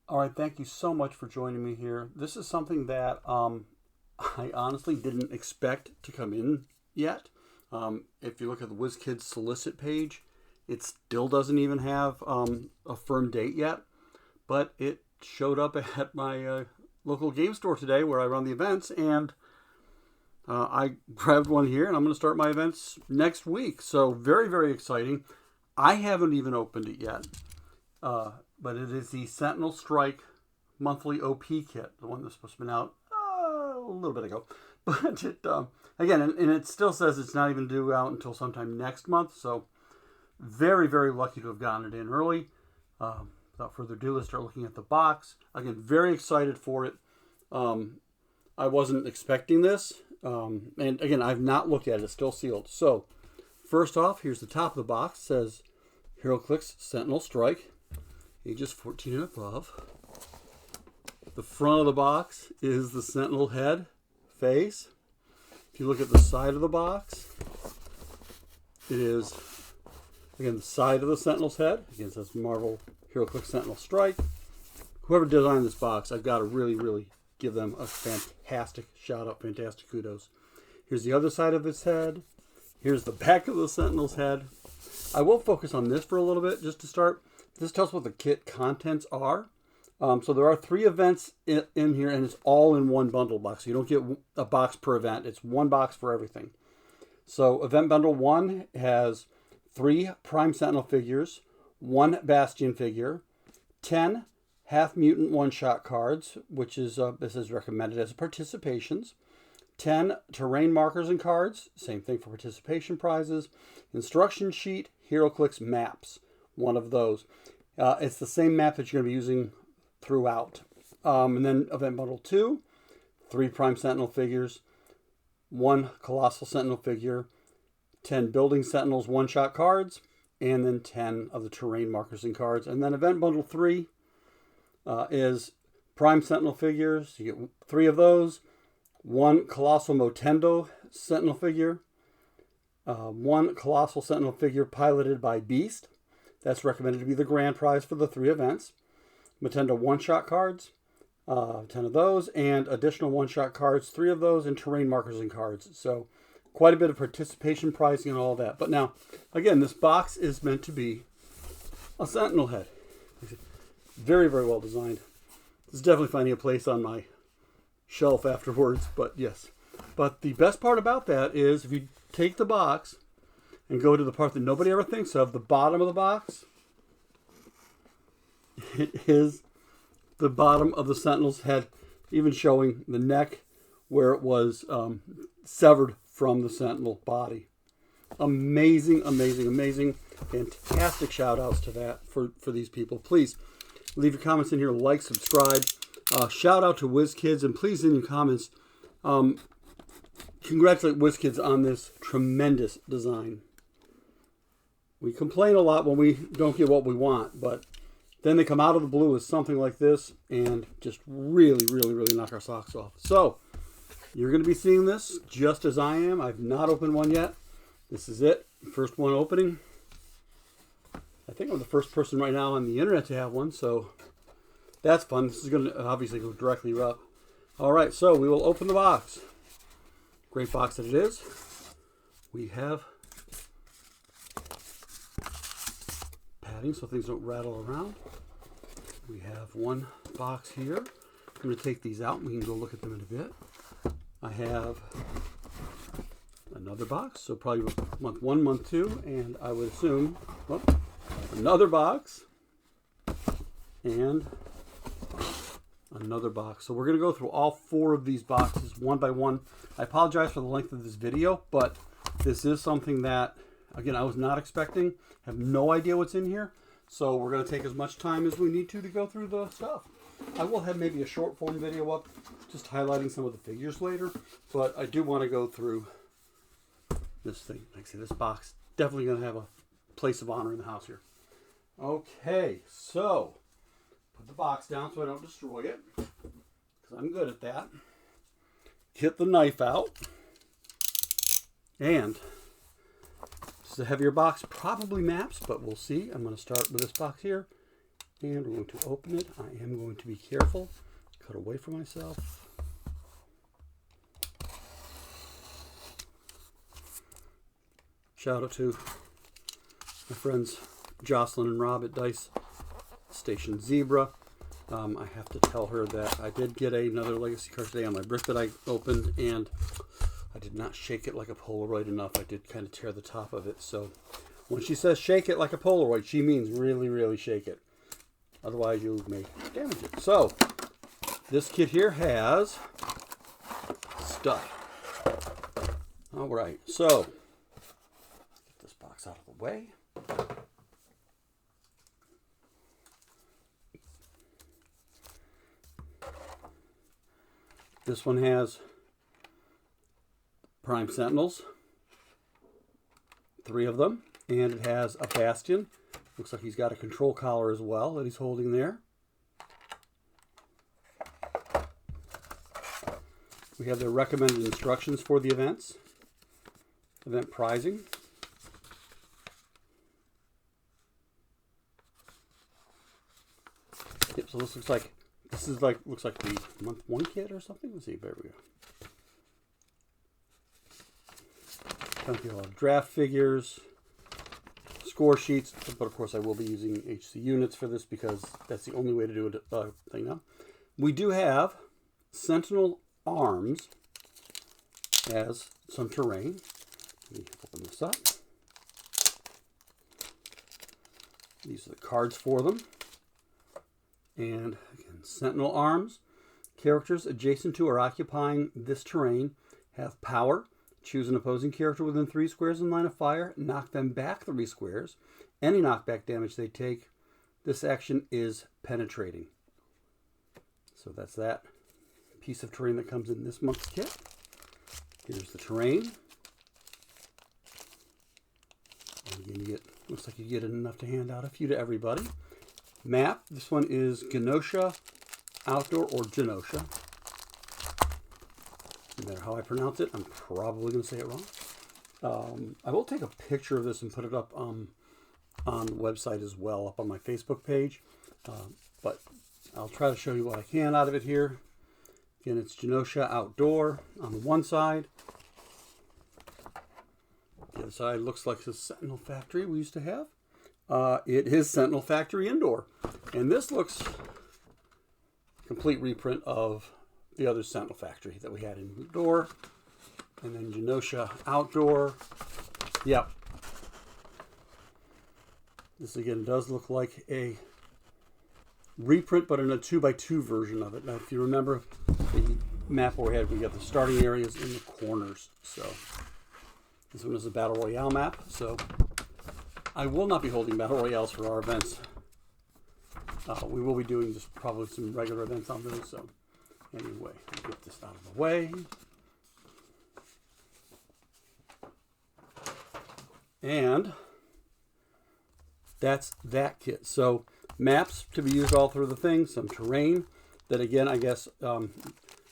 All right, thank you so much for joining me here. This is something that I honestly didn't expect to come in yet. If you look at the WizKids solicit page, it still doesn't even have a firm date yet, but it showed up at my local game store today where I run the events, and I grabbed one here, and I'm going to start my events next week. So very, very exciting. I haven't even opened it yet. But it is the Sentinel Strike monthly OP kit, the one that's supposed to have been out a little bit ago. But it again, and it still says it's not even due out until sometime next month. So very, very lucky to have gotten it in early. Without further ado, let's start looking at the box. Again, very excited for it. I wasn't expecting this, and again, I've not looked at it. It's still sealed. So first off, here's the top of the box. It says HeroClix Sentinel Strike, ages 14 and above. The front of the box is the Sentinel head face. If you look at the side of the box, it is, again, the side of the Sentinel's head. Again, it says Marvel HeroClix Sentinel Strike. Whoever designed this box, I've got to really, really give them a fantastic shout out, fantastic kudos. Here's the other side of its head. Here's the back of the Sentinel's head. I will focus on this for a little bit just to start. This tells what the kit contents are. So there are 3 events in here, and it's all in one bundle box. So you don't get a box per event. It's one box for everything. So event bundle 1 has 3 Prime Sentinel figures, 1 Bastion figure, 10 half mutant one-shot cards, which is this is recommended as participations, 10 terrain markers and cards, same thing for participation prizes, instruction sheet, HeroClix maps, one of those. It's the same map that you're going to be using throughout. And then event bundle 2, 3 Prime Sentinel figures, 1 Colossal Sentinel figure, 10 Building Sentinels one-shot cards, and then 10 of the terrain markers and cards. And then event bundle 3 is Prime Sentinel figures. You get 3 of those, 1 Colossal Motendo Sentinel figure, 1 Colossal Sentinel figure piloted by Beast. That's recommended to be the grand prize for the 3 events. Motendo one-shot cards, 10 of those, and additional one-shot cards, 3 of those, and terrain markers and cards. So quite a bit of participation pricing and all that. But now, again, this box is meant to be a Sentinel head. Very, very well designed. This is definitely finding a place on my shelf afterwards, but yes. But the best part about that is if you take the box and go to the part that nobody ever thinks of, the bottom of the box, it is the bottom of the Sentinel's head, even showing the neck where it was severed from the Sentinel body. Amazing, amazing, amazing. Fantastic shout outs to that for these people. Please leave your comments in here, like, subscribe. Shout out to WizKids, and please in your comments, congratulate WizKids on this tremendous design. We complain a lot when we don't get what we want, but then they come out of the blue with something like this and just really, really, really knock our socks off. So you're going to be seeing this just as I am. I've not opened one yet. This is it. First one opening. I think I'm the first person right now on the internet to have one, so that's fun. This is going to obviously go directly up. All right, so we will open the box. Great box that it is. We have padding so things don't rattle around. We have one box here. I'm going to take these out and we can go look at them in a bit. I have another box, so probably month 1, month 2, and I would assume another box and another box. So we're going to go through all 4 of these boxes one by one. I apologize for the length of this video, but this is something that, again, I was not expecting. I have no idea what's in here. So we're going to take as much time as we need to go through the stuff. I will have maybe a short form video up just highlighting some of the figures later, but I do want to go through this thing. Like I say, this box definitely going to have a place of honor in the house here. Okay, so put the box down so I don't destroy it, because I'm good at that. Get the knife out, and this is a heavier box, probably maps, but we'll see. I'm going to start with this box here. And we're going to open it. I am going to be careful. Cut away from myself. Shout out to my friends Jocelyn and Rob at Dice Station Zebra. I have to tell her that I did get another legacy card today on my brick that I opened, and I did not shake it like a Polaroid enough. I did kind of tear the top of it. So when she says shake it like a Polaroid, she means really, really shake it. Otherwise, you may damage it. So this kit here has stuff. All right, so get this box out of the way. This one has Prime Sentinels, 3 of them, and it has a Bastion. Looks like he's got a control collar as well that he's holding there. We have the recommended instructions for the events, event pricing. Yep, so this looks like the month 1 kit or something. Let's see, there we go. Plenty of draft figures, score sheets, but of course I will be using HC units for this because that's the only way to do it thing now. We do have Sentinel arms as some terrain. Let me open this up. These are the cards for them. And again, Sentinel arms. Characters adjacent to or occupying this terrain have power. Choose an opposing character within 3 squares in line of fire. Knock them back 3 squares. Any knockback damage they take, this action is penetrating. So that's that piece of terrain that comes in this month's kit. Here's the terrain. And again, you get, looks like you get enough to hand out a few to everybody. Map. This one is Genosha Outdoor, or Genosha. No matter how I pronounce it, I'm probably going to say it wrong. I will take a picture of this and put it up on the website as well, up on my Facebook page. But I'll try to show you what I can out of it here. Again, it's Genosha Outdoor on the one side. The other side looks like the Sentinel Factory we used to have. It is Sentinel Factory Indoor. And this looks a complete reprint of the other Sentinel Factory that we had indoor. And then Genosha Outdoor. Yep. This again does look like a reprint, but in a 2x2 version of it. Now, if you remember the map where we got the starting areas in the corners. So this one is a Battle Royale map. So I will not be holding Battle Royales for our events. We will be doing just probably some regular events on those. So anyway, I'll get this out of the way. And that's that kit. So maps to be used all through the thing. Some terrain that, again, I guess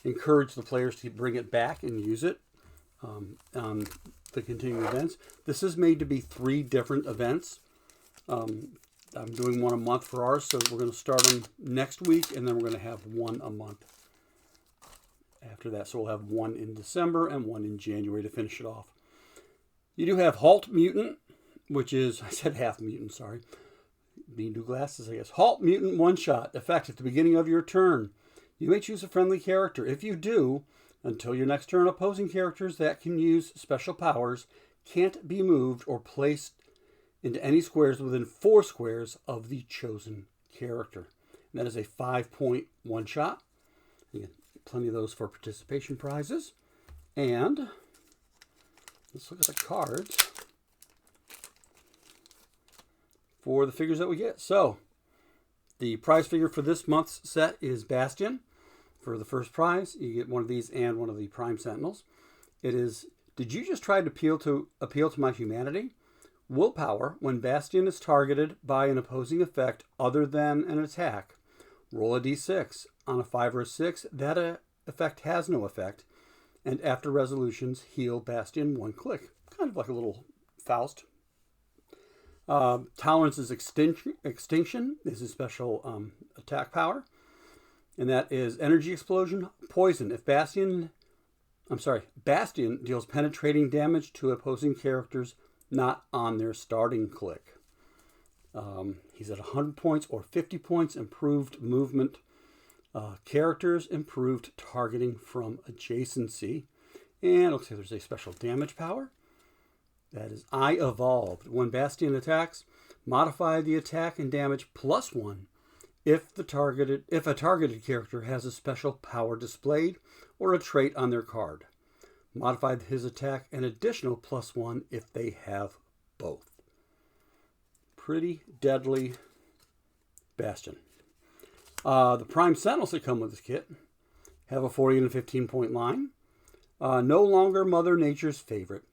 encourage the players to bring it back and use it on the continuing events. This is made to be 3 different events. I'm doing one a month for ours, so we're going to start them next week, and then we're going to have one a month after that. So we'll have one in December and one in January to finish it off. You do have Halt Mutant, which is, I said half mutant, sorry. Need new glasses, I guess. Halt Mutant one-shot. Effect at the beginning of your turn. You may choose a friendly character. If you do, until your next turn, opposing characters that can use special powers can't be moved or placed into any squares within 4 squares of the chosen character. And that is a 5-point one-shot. Again, plenty of those for participation prizes. And let's look at the cards for the figures that we get. So the prize figure for this month's set is Bastion. For the first prize, you get one of these and one of the Prime Sentinels. It is, did you just try to appeal to my humanity? Willpower. When Bastion is targeted by an opposing effect other than an attack, roll a d6. On a 5 or a 6, that effect has no effect. And after resolutions, heal Bastion 1 click. Kind of like a little Faust. Tolerance is extinction is a special attack power. And that is energy explosion, poison. If Bastion deals penetrating damage to opposing characters not on their starting click. He's at 100 points or 50 points, improved movement. Characters, improved targeting from adjacency. And it looks like there's a special damage power. That is I Evolved. When Bastion attacks, modify the attack and damage +1 if a targeted character has a special power displayed or a trait on their card. Modify his attack an additional +1 if they have both. Pretty deadly Bastion. The Prime Sentinels that come with this kit have a 40 and a 15 point line. No longer Mother Nature's favorite.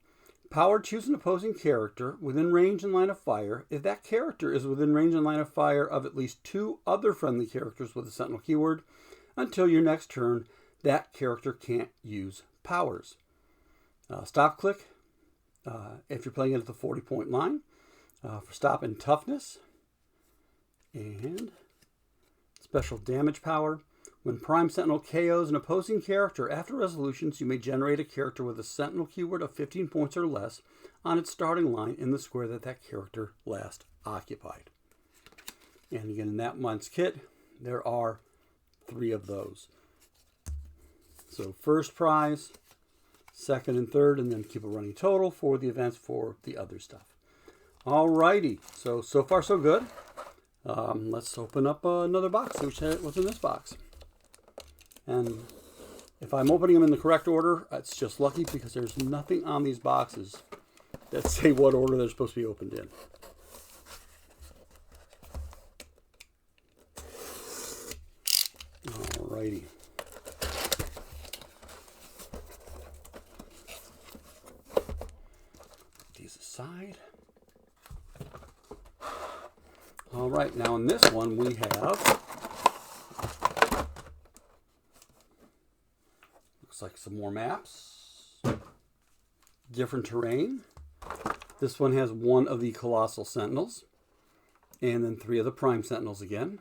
Power, choose an opposing character within range and line of fire if that character is within range and line of fire of at least 2 other friendly characters with the Sentinel keyword. Until your next turn, that character can't use powers. Stop click if you're playing it at the 40 point line. For stop and toughness. And special damage power. When Prime Sentinel KOs an opposing character after resolutions, you may generate a character with a Sentinel keyword of 15 points or less on its starting line in the square that character last occupied. And again, in that month's kit, there are 3 of those. So first prize, second and third, and then keep a running total for the events for the other stuff. Alrighty, so far so good. Let's open up another box, see what's in this box. And if I'm opening them in the correct order, it's just lucky because there's nothing on these boxes that say what order they're supposed to be opened in. Alrighty. Put these aside. Alright, now in this one we have, looks like some more maps, different terrain. This one has 1 of the Colossal Sentinels, and then 3 of the Prime Sentinels again.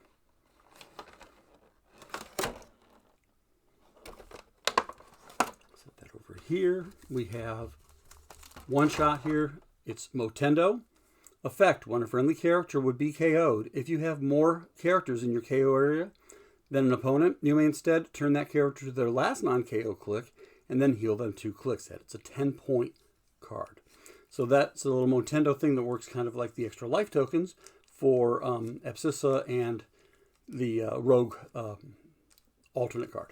Set that over here. We have one shot here. It's Motendo. Effect, when a friendly character would be KO'd, if you have more characters in your KO area than an opponent, you may instead turn that character to their last non-KO click and then heal them 2 clicks. It's a 10-point card. So that's a little Motendo thing that works kind of like the extra life tokens for Abscissa and the Rogue alternate card.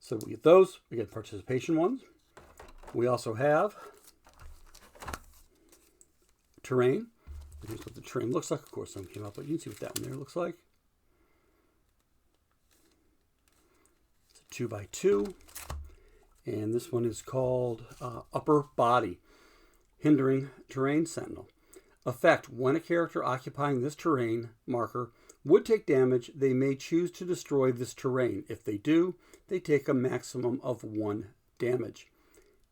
So we get those. We get participation ones. We also have terrain. Here's what the terrain looks like. Of course, some came up, but you can see what that one there looks like. It's a 2x2, and this one is called Upper Body, Hindering Terrain Sentinel. Effect, when a character occupying this terrain marker would take damage, they may choose to destroy this terrain. If they do, they take a maximum of 1 damage.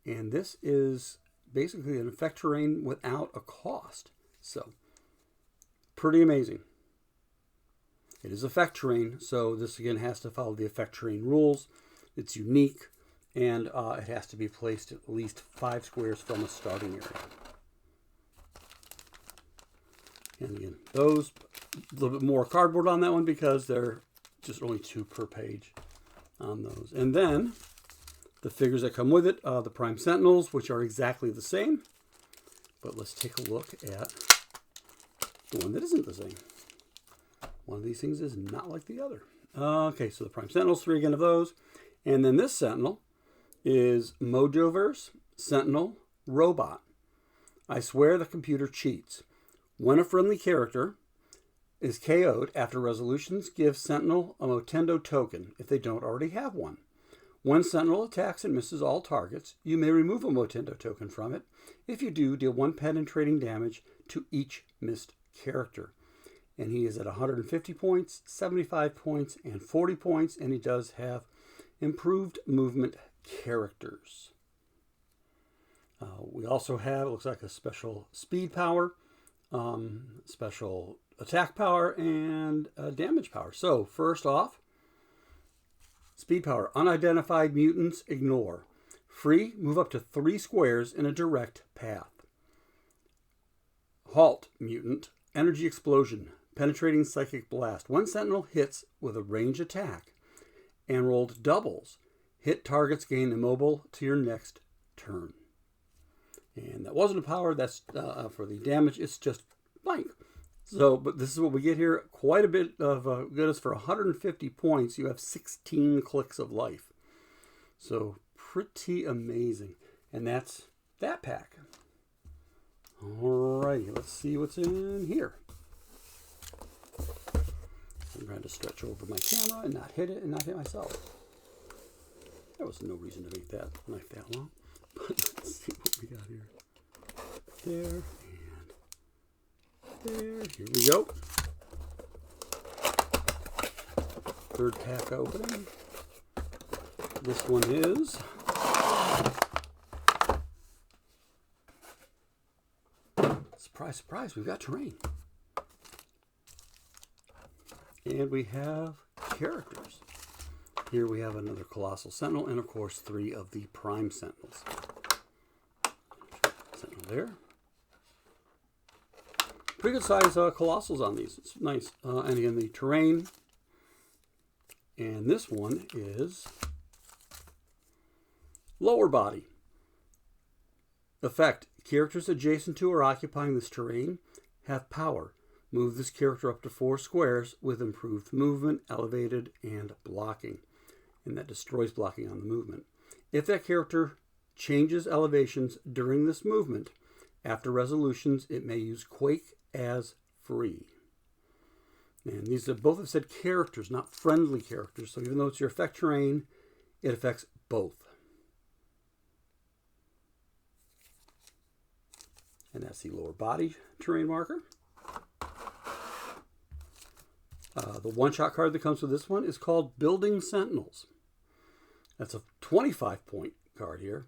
And this is basically an effect terrain without a cost. So, pretty amazing. It is effect terrain, so this again has to follow the effect terrain rules. It's unique, and it has to be placed at least 5 squares from a starting area. And again, those, a little bit more cardboard on that one because they're just only 2 per page on those. And then the figures that come with it, the Prime Sentinels, which are exactly the same. But let's take a look at the one that isn't the same. One of these things is not like the other. Okay, so the Prime Sentinels, 3 again of those. And then this Sentinel is Mojoverse Sentinel Robot. I swear the computer cheats. When a friendly character is KO'd after resolutions, give Sentinel a Motendo token if they don't already have one. When Sentinel attacks and misses all targets, you may remove a Motendo token from it. If you do, deal 1 penetrating damage to each missed character. And he is at 150 points, 75 points, and 40 points, and he does have improved movement characters. We also have, it looks like a special speed power. special attack power, and damage power. So first off, speed power. Unidentified mutants, ignore. Free, move up to 3 squares in a direct path. Halt, mutant. Energy explosion. Penetrating psychic blast. When Sentinel hits with a range attack and rolled doubles, hit targets gain immobile to your next turn. And that wasn't a power. That's for the damage. It's just blank. So, but this is what we get here. Quite a bit of goodness. For 150 points, you have 16 clicks of life. So pretty amazing. And that's that pack. Alrighty, let's see what's in here. I'm trying to stretch over my camera and not hit it and not hit myself. There was no reason to make that knife that long. But let's see what we got here. There and there. Here we go. Third pack opening. This one is surprise, surprise, we've got terrain. And we have characters. Here we have another Colossal Sentinel and of course 3 of the Prime Sentinels. Sentinel there. Pretty good size Colossals on these. It's nice. And again, the terrain. And this one is lower body. Effect. Characters adjacent to or occupying this terrain have power. Move this character up to 4 squares with improved movement, elevated, and blocking. And that destroys blocking on the movement. If that character changes elevations during this movement, after resolutions, it may use Quake as free. And these are both have said characters, not friendly characters. So even though it's your effect terrain, it affects both. And that's the lower body terrain marker. The one-shot card that comes with this one is called Building Sentinels. That's a 25-point card here.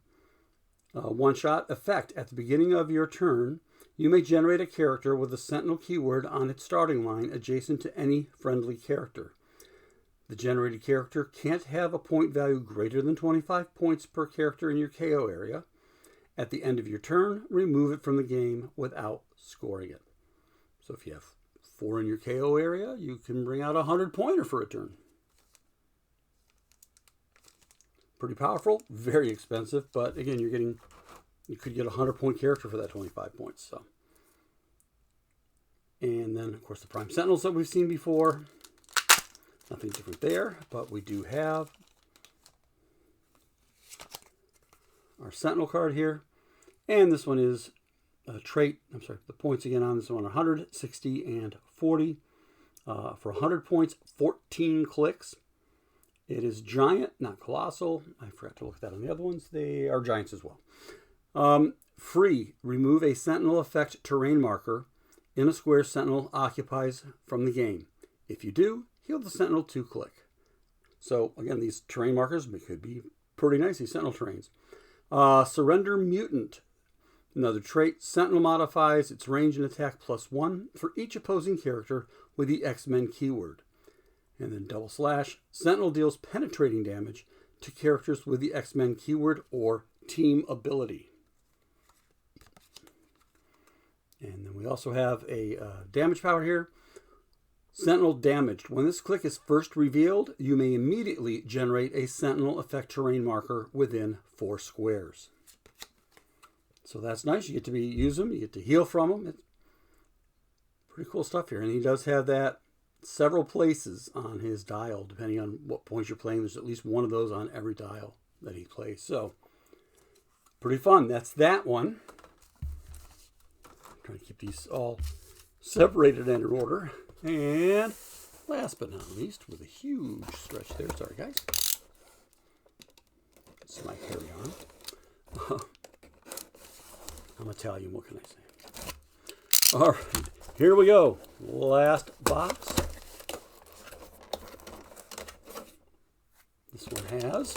One-shot effect. At the beginning of your turn, you may generate a character with a Sentinel keyword on its starting line adjacent to any friendly character. The generated character can't have a point value greater than 25 points per character in your KO area. At the end of your turn, remove it from the game without scoring it. So if you have 4 in your KO area, you can bring out a 100-pointer for a turn. Pretty powerful, very expensive, but again, you could get a 100-point character for that 25 points. So, and then of course the Prime Sentinels that we've seen before. Nothing different there, but we do have our Sentinel card here, and this one is a trait. I'm sorry, the points again on this one are 100, 60, and 40. For 100 points, 14 clicks. It is giant, not colossal. I forgot to look at that on the other ones. They are giants as well. Free, remove a Sentinel effect terrain marker in a square Sentinel occupies from the game. If you do, heal the Sentinel 2 click. So again, these terrain markers could be pretty nice, these Sentinel terrains. Surrender Mutant. Another trait, Sentinel modifies its range and attack +1 for each opposing character with the X-Men keyword. And then /, Sentinel deals penetrating damage to characters with the X-Men keyword or team ability. And then we also have a damage power here. Sentinel damaged. When this click is first revealed, you may immediately generate a Sentinel effect terrain marker within 4 squares. So that's nice. You get to use them. You get to heal from them. It's pretty cool stuff here. And he does have that several places on his dial, depending on what points you're playing. There's at least one of those on every dial that he plays. So pretty fun. That's that one. I'm trying to keep these all separated and in order. And last but not least, with a huge stretch there. Sorry, guys. It's my carry-on. I'm Italian, what can I say? All right, here we go. Last box. This one has,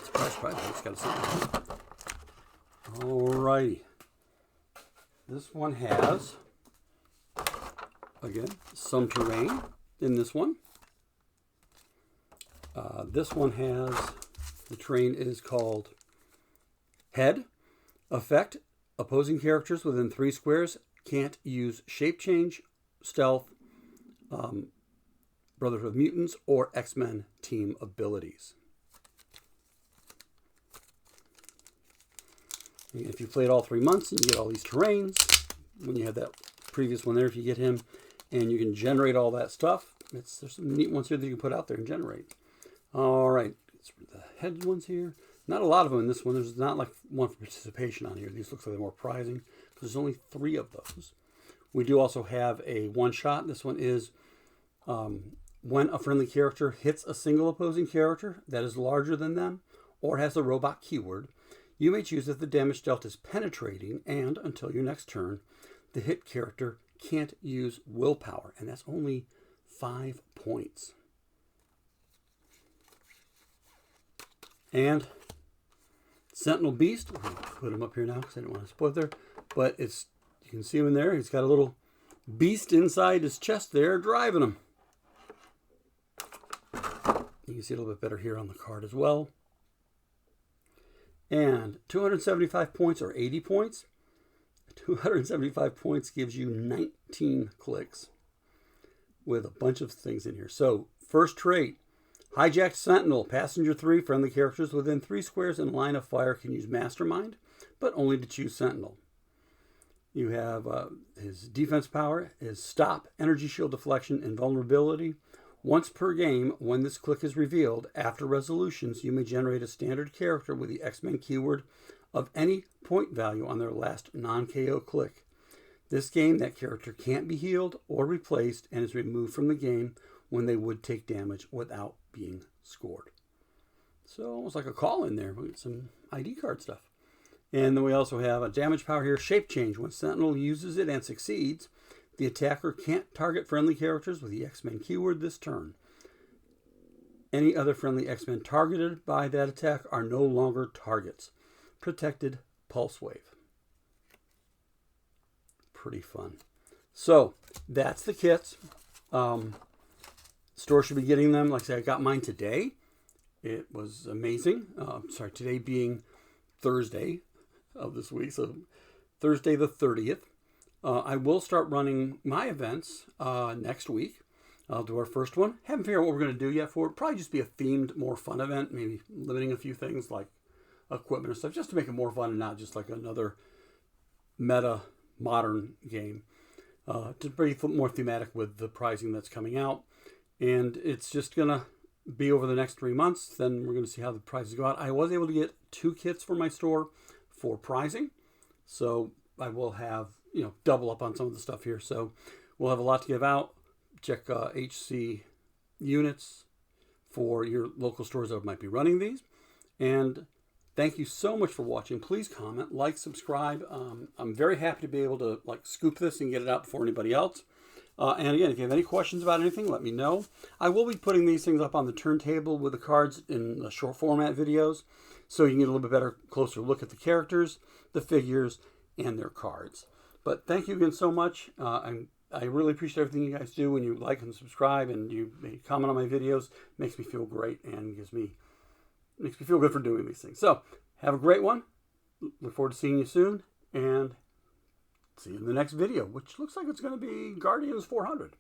surprise, surprise, it's got a Sentinel. All righty. This one has, again, some terrain in this one. This one has, the terrain is called Head. Effect, opposing characters within 3 squares can't use shape change, stealth, Brotherhood of Mutants, or X-Men team abilities. And if you played all 3 months and you get all these terrains, when you had that previous one there, if you get him, and you can generate all that stuff, there's some neat ones here that you can put out there and generate. All right, the head ones here. Not a lot of them in this one. There's not like one for participation on here. These look like they're more prizing because there's only 3 of those. We do also have a one-shot. This one is when a friendly character hits a single opposing character that is larger than them or has a robot keyword, you may choose if the damage dealt is penetrating, and until your next turn, the hit character can't use willpower, and that's only 5 points. And Sentinel Beast, we're going to put him up here now because I didn't want to spoil it there, but it's, you can see him in there. He's got a little beast inside his chest there driving him. You can see a little bit better here on the card as well. And 275 points or 80 points. 275 points gives you 19 clicks with a bunch of things in here. So, first trait, Hijacked Sentinel. Passenger 3, friendly characters within 3 squares in line of fire can use Mastermind, but only to choose Sentinel. You have his defense power is Stop, Energy Shield Deflection, and Vulnerability. Once per game, when this click is revealed, after resolutions, you may generate a standard character with the X-Men keyword of any point value on their last non-KO click. This game, that character can't be healed or replaced and is removed from the game when they would take damage without being scored. So almost like a call in there. We get some ID card stuff. And then we also have a damage power here, Shape Change. When Sentinel uses it and succeeds, the attacker can't target friendly characters with the X-Men keyword this turn. Any other friendly X-Men targeted by that attack are no longer targets. Protected Pulse Wave. Pretty fun. So, that's the kits. Store should be getting them. Like I said, I got mine today. It was amazing. Today being Thursday of this week. So, Thursday the 30th. I will start running my events next week. I'll do our first one. Haven't figured out what we're going to do yet for it. Probably just be a themed, more fun event. Maybe limiting a few things like equipment or stuff, just to make it more fun and not just like another meta modern game. To be more thematic with the prizing that's coming out. And it's just going to be over the next 3 months. Then we're going to see how the prizes go out. I was able to get 2 kits for my store for prizing. So I will have, double up on some of the stuff here. So we'll have a lot to give out. Check HC units for your local stores that might be running these. And thank you so much for watching. Please comment, like, subscribe. I'm very happy to be able to scoop this and get it out before anybody else. And again, if you have any questions about anything, let me know. I will be putting these things up on the turntable with the cards in the short format videos, so you can get a little bit better, closer look at the characters, the figures, and their cards. But thank you again so much. I really appreciate everything you guys do when you like and subscribe and you comment on my videos. It makes me feel great and makes me feel good for doing these things. So have a great one. Look forward to seeing you soon, and see you in the next video, which looks like it's going to be Guardians 400.